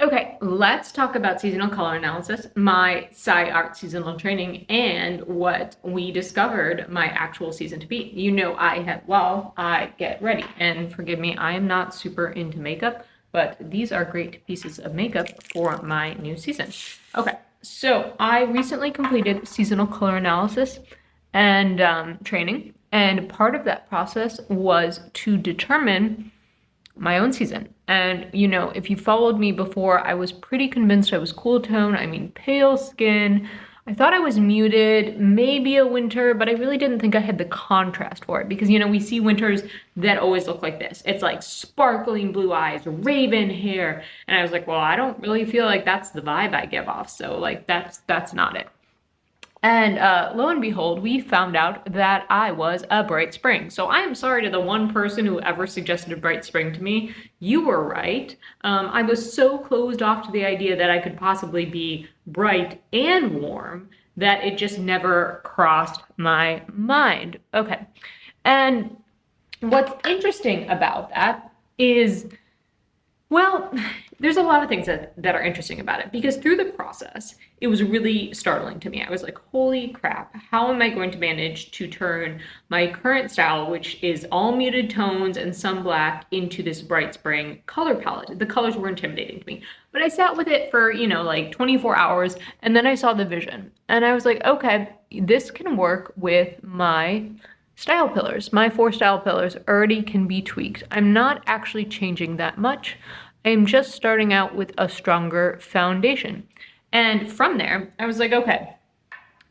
Okay, let's talk about seasonal color analysis, my Sci Art seasonal training, and what we discovered my actual season to be. You know, I get ready, and forgive me, I am not super into makeup, but these are great pieces of makeup for my new season. Okay, so I recently completed seasonal color analysis and training, and part of that process was to determine my own season. And you know, if you followed me before, I was pretty convinced I was cool tone. I mean, pale skin. I thought I was muted, maybe a winter, but I really didn't think I had the contrast for it because, you know, we see winters that always look like this. It's like sparkling blue eyes, raven hair. And I was like, well, I don't really feel like that's the vibe I give off. So like that's not it. And lo and behold, we found out that I was a bright spring. So I am sorry to the one person who ever suggested a bright spring to me. You were right. I was so closed off to the idea that I could possibly be bright and warm that it just never crossed my mind. Okay. And what's interesting about that is, well, there's a lot of things that are interesting about it because through the process, it was really startling to me. I was like, holy crap, how am I going to manage to turn my current style, which is all muted tones and some black, into this bright spring color palette? The colors were intimidating to me, but I sat with it for, you know, like 24 hours and then I saw the vision and I was like, okay, this can work with my style pillars. My 4 style pillars already can be tweaked. I'm not actually changing that much. I'm just starting out with a stronger foundation. And from there, I was like, okay,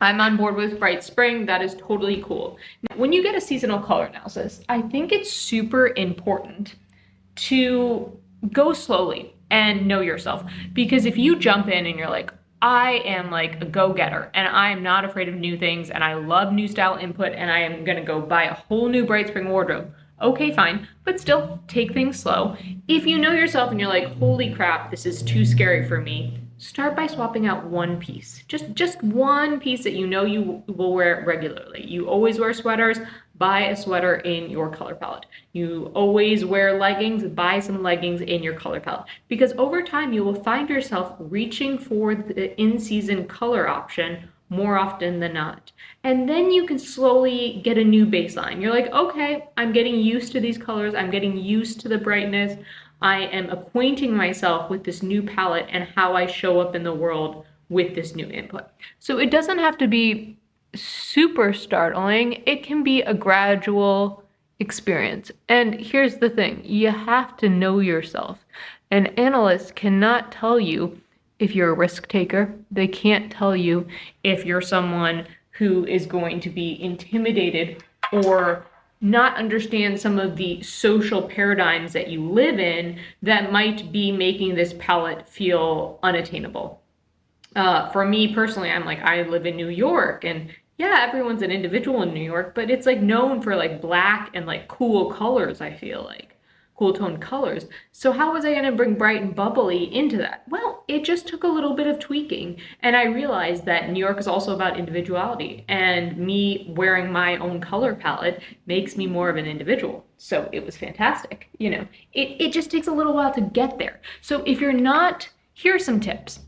I'm on board with Bright Spring. That is totally cool. Now, when you get a seasonal color analysis, I think it's super important to go slowly and know yourself. Because if you jump in and you're like, I am like a go-getter and I am not afraid of new things and I love new style input and I am gonna go buy a whole new Bright Spring wardrobe. Okay, fine, but still take things slow. If you know yourself and you're like, holy crap, this is too scary for me, start by swapping out one piece. Just one piece that you know you will wear regularly. You always wear sweaters, buy a sweater in your color palette. You always wear leggings, buy some leggings in your color palette. Because over time, you will find yourself reaching for the in-season color option more often than not. And then you can slowly get a new baseline. You're like, okay, I'm getting used to these colors. I'm getting used to the brightness. I am acquainting myself with this new palette and how I show up in the world with this new input. So it doesn't have to be super startling. It can be a gradual experience. And here's the thing, you have to know yourself. An analyst cannot tell you if you're a risk taker. They can't tell you if you're someone who is going to be intimidated or not understand some of the social paradigms that you live in that might be making this palette feel unattainable. For me personally, I'm like, I live in New York and yeah, everyone's an individual in New York, but it's like known for like black and like cool colors, I feel like. Cool tone colors. So how was I going to bring bright and bubbly into that? Well, it just took a little bit of tweaking. And I realized that New York is also about individuality. And me wearing my own color palette makes me more of an individual. So it was fantastic. You know, it just takes a little while to get there. So if you're not, here are some tips.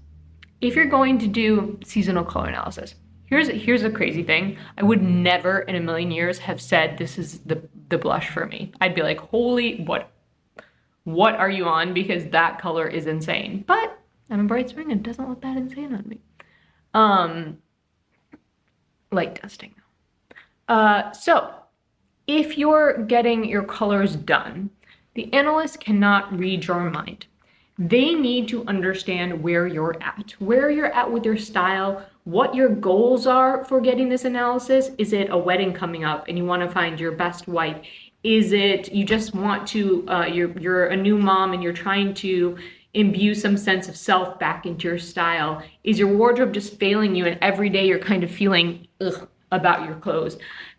If you're going to do seasonal color analysis, here's a crazy thing. I would never in a million years have said this is the blush for me. I'd be like, holy, what are you on? Because that color is insane. But I'm a bright spring and it doesn't look that insane on me. Light testing. So if you're getting your colors done, the analyst cannot read your mind. They need to understand where you're at with your style, what your goals are for getting this analysis. Is it a wedding coming up and you want to find your best white? Is it you just want to, you're a new mom and you're trying to imbue some sense of self back into your style? Is your wardrobe just failing you and every day you're kind of feeling ugh about your clothes?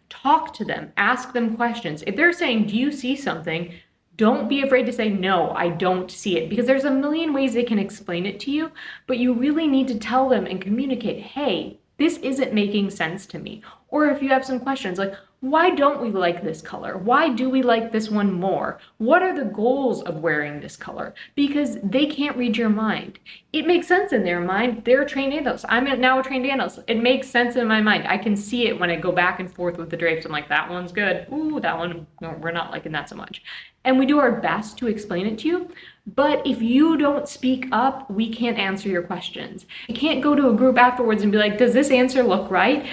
Talk to them, ask them questions. If they're saying, do you see something? Don't be afraid to say, no, I don't see it, because there's a million ways they can explain it to you, but you really need to tell them and communicate, hey, this isn't making sense to me. Or if you have some questions like, Why don't we like this color? Why do we like this one more? What are the goals of wearing this color? Because they can't read your mind. It makes sense in their mind. They're trained analysts. I'm now a trained analyst. It makes sense in my mind. I can see it when I go back and forth with the drapes. I'm like, that one's good. Ooh, that one, no, we're not liking that so much. And we do our best to explain it to you. But if you don't speak up, we can't answer your questions. You can't go to a group afterwards and be like, does this answer look right?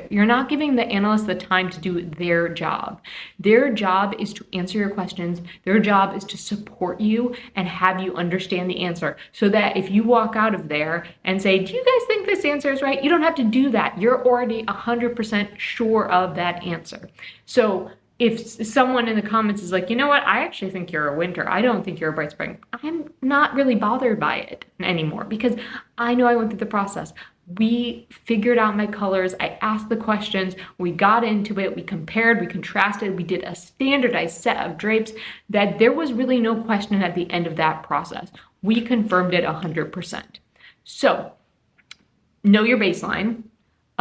You're not giving the analyst the time to do their job. Their job is to answer your questions. Their job is to support you and have you understand the answer, so that if you walk out of there and say, do you guys think this answer is right? You don't have to do that. You're already 100% sure of that answer. So if someone in the comments is like, you know what, I actually think you're a winter, I don't think you're a bright spring, I'm not really bothered by it anymore, because I know I went through the process. We figured out my colors, I asked the questions, we got into it, we compared, we contrasted, we did a standardized set of drapes that there was really no question at the end of that process. We confirmed it 100%. So, know your baseline.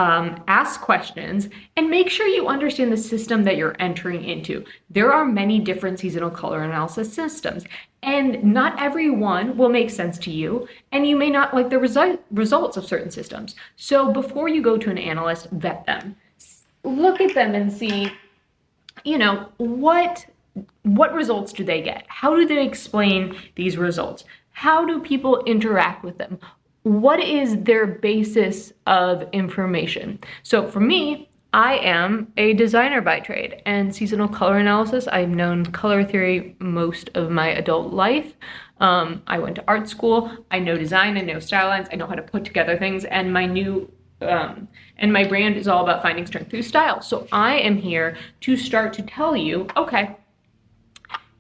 Ask questions, and make sure you understand the system that you're entering into. There are many different seasonal color analysis systems, and not every one will make sense to you, and you may not like the results of certain systems. So before you go to an analyst, vet them. Look at them and see, you know, what results do they get? How do they explain these results? How do people interact with them? What is their basis of information? So for me, I am a designer by trade, and seasonal color analysis, I've known color theory most of my adult life. I went to art school, I know design, I know style lines, I know how to put together things, and my brand is all about finding strength through style. So I am here to start to tell you, okay,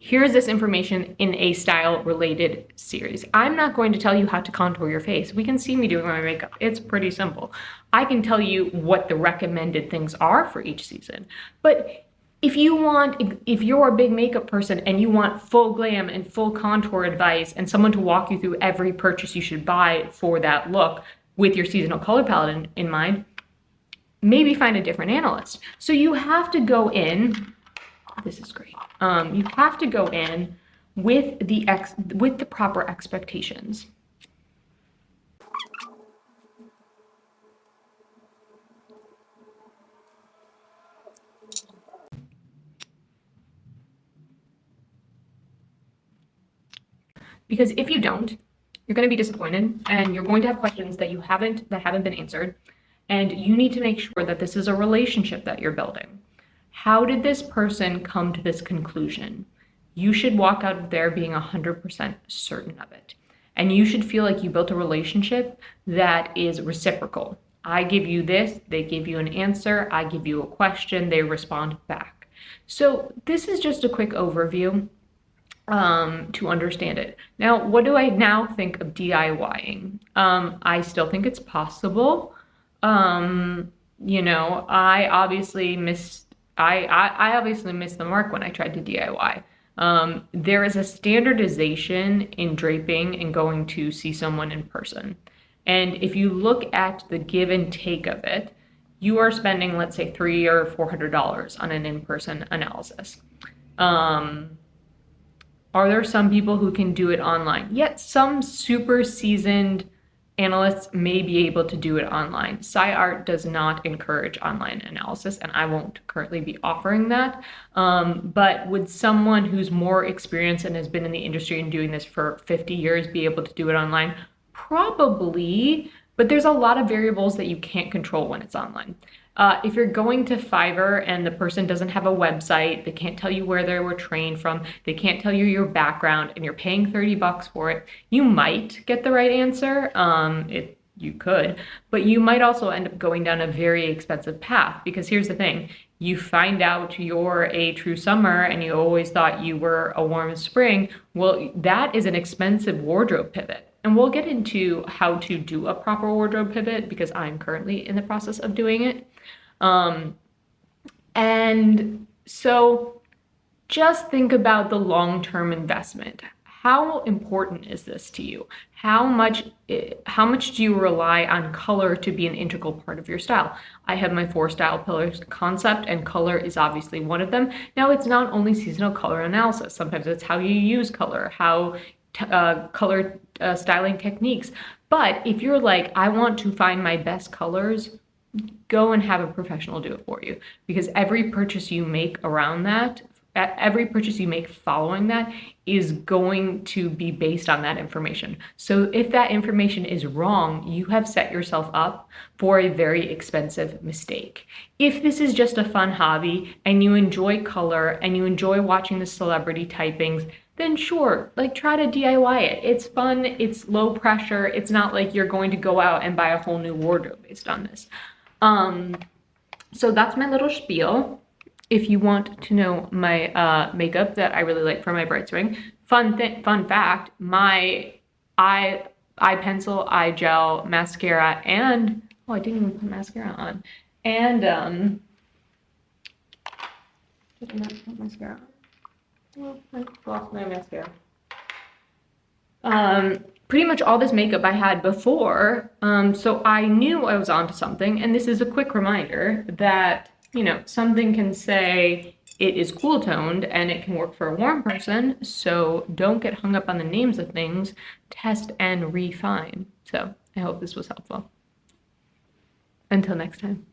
here's this information in a style-related series. I'm not going to tell you how to contour your face. We can see me doing my makeup. It's pretty simple. I can tell you what the recommended things are for each season. But if you're a big makeup person and you want full glam and full contour advice and someone to walk you through every purchase you should buy for that look with your seasonal color palette in mind, maybe find a different analyst. So you have to go in. This is great. You have to go in with the proper expectations. Because if you don't, you're going to be disappointed, and you're going to have questions that haven't been answered, and you need to make sure that this is a relationship that you're building. How did this person come to this conclusion? You should walk out of there being 100% certain of it. And you should feel like you built a relationship that is reciprocal. I give you this, they give you an answer, I give you a question, they respond back. So this is just a quick overview to understand it. Now, what do I now think of DIYing? I still think it's possible. You know, I obviously missed the mark when I tried to DIY. There is a standardization in draping and going to see someone in person. And if you look at the give and take of it, you are spending, let's say, $300 or $400 on an in-person analysis. Are there some people who can do it online? Yet some super seasoned analysts may be able to do it online. SciArt does not encourage online analysis, and I won't currently be offering that. But would someone who's more experienced and has been in the industry and doing this for 50 years be able to do it online? Probably, but there's a lot of variables that you can't control when it's online. If you're going to Fiverr and the person doesn't have a website, they can't tell you where they were trained from, they can't tell you your background, and you're paying $30 for it, you might get the right answer. You could, but you might also end up going down a very expensive path, because here's the thing. You find out you're a true summer and you always thought you were a warm spring. Well, that is an expensive wardrobe pivot. And we'll get into how to do a proper wardrobe pivot, because I'm currently in the process of doing it. And so just think about the long-term investment. how important is this to you? How much do you rely on color to be an integral part of your style? I have my 4 style pillars concept, and color is obviously one of them. Now, it's not only seasonal color analysis. Sometimes it's how you use color, how color styling techniques. But if you're like, I want to find my best colors, go and have a professional do it for you, because every purchase you make around that, every purchase you make following that is going to be based on that information. So if that information is wrong, you have set yourself up for a very expensive mistake. If this is just a fun hobby and you enjoy color and you enjoy watching the celebrity typings, then sure, like try to DIY it. It's fun, it's low pressure. It's not like you're going to go out and buy a whole new wardrobe based on this. So that's my little spiel. If you want to know my makeup that I really like for my bright spring, fun fact, my eye pencil, eye gel, mascara, and oh, I didn't even put mascara on, and did I not put mascara on? Oh, I lost my mascara. Pretty much all this makeup I had before, so I knew I was onto something, and this is a quick reminder that, you know, something can say it is cool toned and it can work for a warm person, so don't get hung up on the names of things, test and refine. So I hope this was helpful. Until next time.